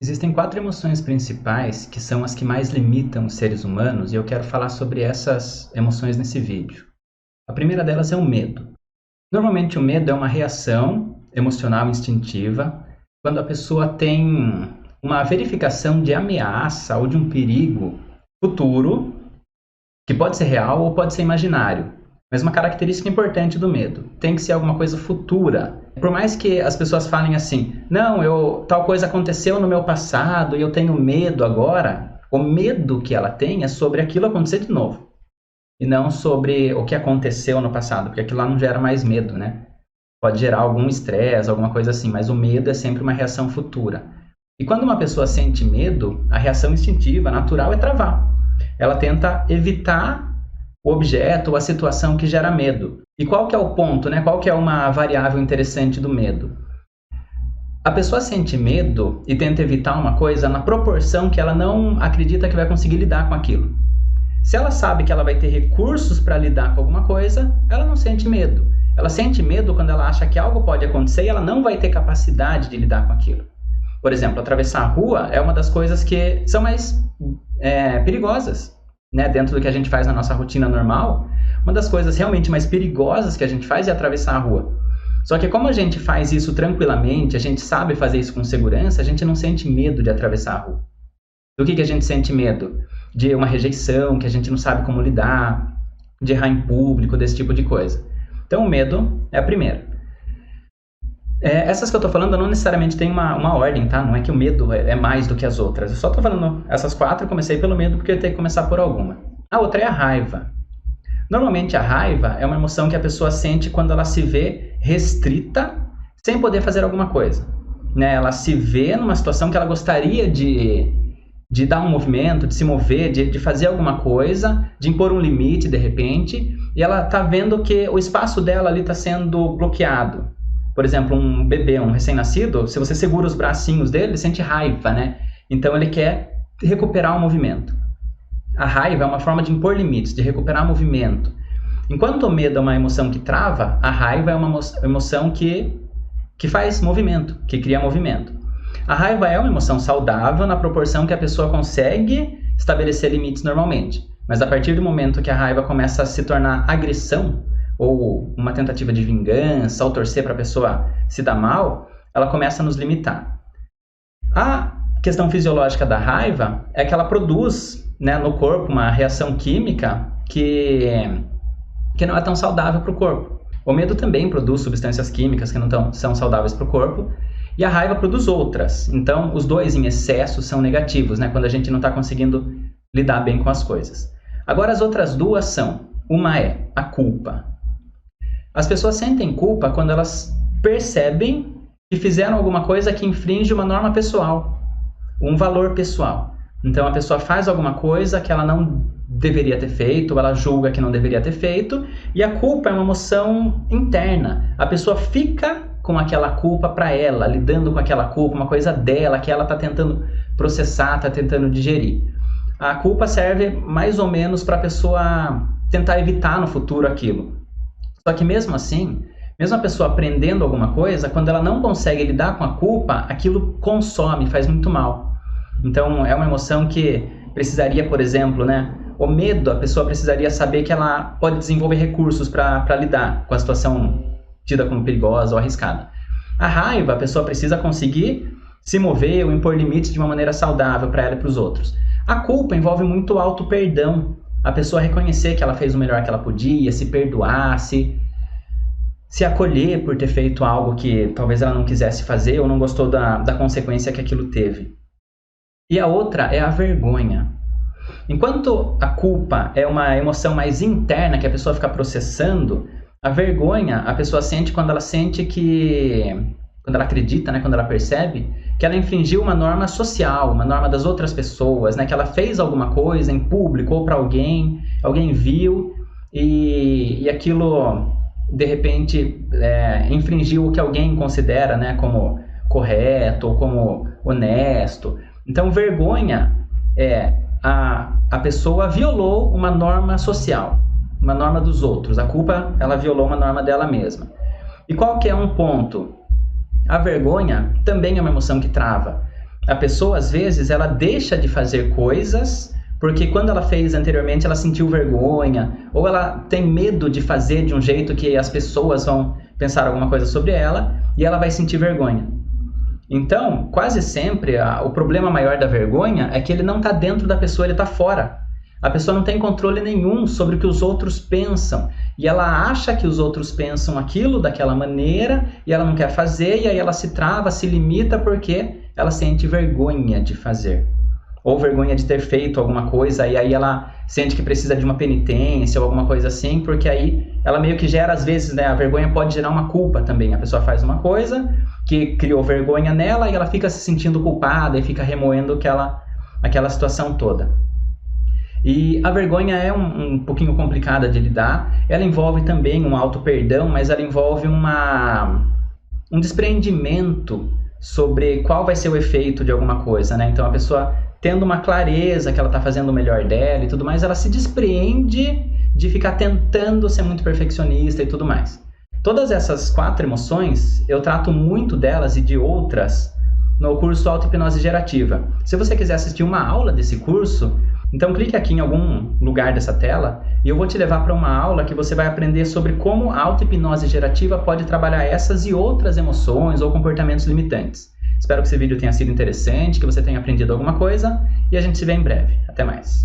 Existem quatro emoções principais que são as que mais limitam os seres humanos e eu quero falar sobre essas emoções nesse vídeo. A primeira delas é o medo. Normalmente o medo é uma reação emocional instintiva quando a pessoa tem uma verificação de ameaça ou de um perigo futuro, que pode ser real ou pode ser imaginário. Mas uma característica importante do medo, tem que ser alguma coisa futura. Por mais que as pessoas falem assim, não, tal coisa aconteceu no meu passado e eu tenho medo agora, o medo que ela tem é sobre aquilo acontecer de novo. E não sobre o que aconteceu no passado, porque aquilo lá não gera mais medo, né? Pode gerar algum estresse, alguma coisa assim, mas o medo é sempre uma reação futura. E quando uma pessoa sente medo, a reação instintiva, natural, é travar. Ela tenta evitar o objeto ou a situação que gera medo. E qual que é o ponto, né? Qual que é uma variável interessante do medo? A pessoa sente medo e tenta evitar uma coisa na proporção que ela não acredita que vai conseguir lidar com aquilo. Se ela sabe que ela vai ter recursos para lidar com alguma coisa, ela não sente medo. Ela sente medo quando ela acha que algo pode acontecer e ela não vai ter capacidade de lidar com aquilo. Por exemplo, atravessar a rua é uma das coisas que são mais perigosas, né? Dentro do que a gente faz na nossa rotina normal, uma das coisas realmente mais perigosas que a gente faz é atravessar a rua. Só que como a gente faz isso tranquilamente, a gente sabe fazer isso com segurança, a gente não sente medo de atravessar a rua. Do que a gente sente medo? De uma rejeição, que a gente não sabe como lidar, de errar em público, desse tipo de coisa. Então o medo é a primeira. Essas que eu estou falando não necessariamente tem uma ordem, tá? Não é que o medo é mais do que as outras. Eu só estou falando essas quatro, eu comecei pelo medo porque eu tenho que começar por alguma. A outra é a raiva. Normalmente a raiva é uma emoção que a pessoa sente quando ela se vê restrita, sem poder fazer alguma coisa, né? Ela se vê numa situação que ela gostaria de dar um movimento, de se mover, de fazer alguma coisa, de impor um limite de repente, e ela está vendo que o espaço dela ali está sendo bloqueado. Por exemplo, um bebê, um recém-nascido, se você segura os bracinhos dele, ele sente raiva, né? Então ele quer recuperar o movimento. A raiva é uma forma de impor limites, de recuperar movimento. Enquanto o medo é uma emoção que trava, a raiva é uma emoção que faz movimento, que cria movimento. A raiva é uma emoção saudável na proporção que a pessoa consegue estabelecer limites normalmente. Mas a partir do momento que a raiva começa a se tornar agressão, ou uma tentativa de vingança, ou torcer para a pessoa se dar mal, ela começa a nos limitar. A questão fisiológica da raiva é que ela produz, né, no corpo uma reação química que não é tão saudável para o corpo. O medo também produz substâncias químicas que não são saudáveis para o corpo, e a raiva produz outras. Então, os dois em excesso são negativos, né, quando a gente não está conseguindo lidar bem com as coisas. Agora, as outras duas são, uma é a culpa. As pessoas sentem culpa quando elas percebem que fizeram alguma coisa que infringe uma norma pessoal, um valor pessoal. Então a pessoa faz alguma coisa que ela não deveria ter feito, ou ela julga que não deveria ter feito, e a culpa é uma emoção interna. A pessoa fica com aquela culpa para ela, lidando com aquela culpa, uma coisa dela, que ela está tentando processar, está tentando digerir. A culpa serve mais ou menos para a pessoa tentar evitar no futuro aquilo. Só que mesmo assim, mesmo a pessoa aprendendo alguma coisa, quando ela não consegue lidar com a culpa, aquilo consome, faz muito mal. Então é uma emoção que precisaria, por exemplo, né, o medo, a pessoa precisaria saber que ela pode desenvolver recursos para lidar com a situação tida como perigosa ou arriscada. A raiva, a pessoa precisa conseguir se mover ou impor limites de uma maneira saudável para ela e para os outros. A culpa envolve muito auto-perdão. A pessoa reconhecer que ela fez o melhor que ela podia, se perdoar, se acolher por ter feito algo que talvez ela não quisesse fazer ou não gostou da consequência que aquilo teve. E a outra é a vergonha. Enquanto a culpa é uma emoção mais interna que a pessoa fica processando, a vergonha a pessoa sente quando ela sente quando ela acredita, né, quando ela percebe que ela infringiu uma norma social, uma norma das outras pessoas, né, que ela fez alguma coisa em público ou para alguém viu e aquilo de repente infringiu o que alguém considera, né, como correto ou como honesto. Então vergonha é a pessoa violou uma norma social, uma norma dos outros. A culpa, ela violou uma norma dela mesma. E qual que é um ponto? A vergonha também é uma emoção que trava. A pessoa, às vezes, ela deixa de fazer coisas porque quando ela fez anteriormente, ela sentiu vergonha, ou ela tem medo de fazer de um jeito que as pessoas vão pensar alguma coisa sobre ela, e ela vai sentir vergonha. Então, quase sempre, o problema maior da vergonha é que ele não está dentro da pessoa, ele está fora. A pessoa não tem controle nenhum sobre o que os outros pensam. E ela acha que os outros pensam aquilo daquela maneira, e ela não quer fazer, e aí ela se trava, se limita porque ela sente vergonha de fazer. Ou vergonha de ter feito alguma coisa, e aí ela sente que precisa de uma penitência ou alguma coisa assim, porque aí ela meio que gera, às vezes, né, a vergonha pode gerar uma culpa também. A pessoa faz uma coisa que criou vergonha nela e ela fica se sentindo culpada e fica remoendo aquela situação toda. E a vergonha é um pouquinho complicada de lidar. Ela envolve também um auto-perdão, mas ela envolve um despreendimento sobre qual vai ser o efeito de alguma coisa, né? Então a pessoa tendo uma clareza que ela está fazendo o melhor dela e tudo mais, ela se despreende de ficar tentando ser muito perfeccionista e tudo mais. Todas essas 4 emoções, eu trato muito delas e de outras no curso Auto-Hipnose Gerativa. Se você quiser assistir uma aula desse curso, então clique aqui em algum lugar dessa tela e eu vou te levar para uma aula que você vai aprender sobre como a auto-hipnose gerativa pode trabalhar essas e outras emoções ou comportamentos limitantes. Espero que esse vídeo tenha sido interessante, que você tenha aprendido alguma coisa e a gente se vê em breve. Até mais!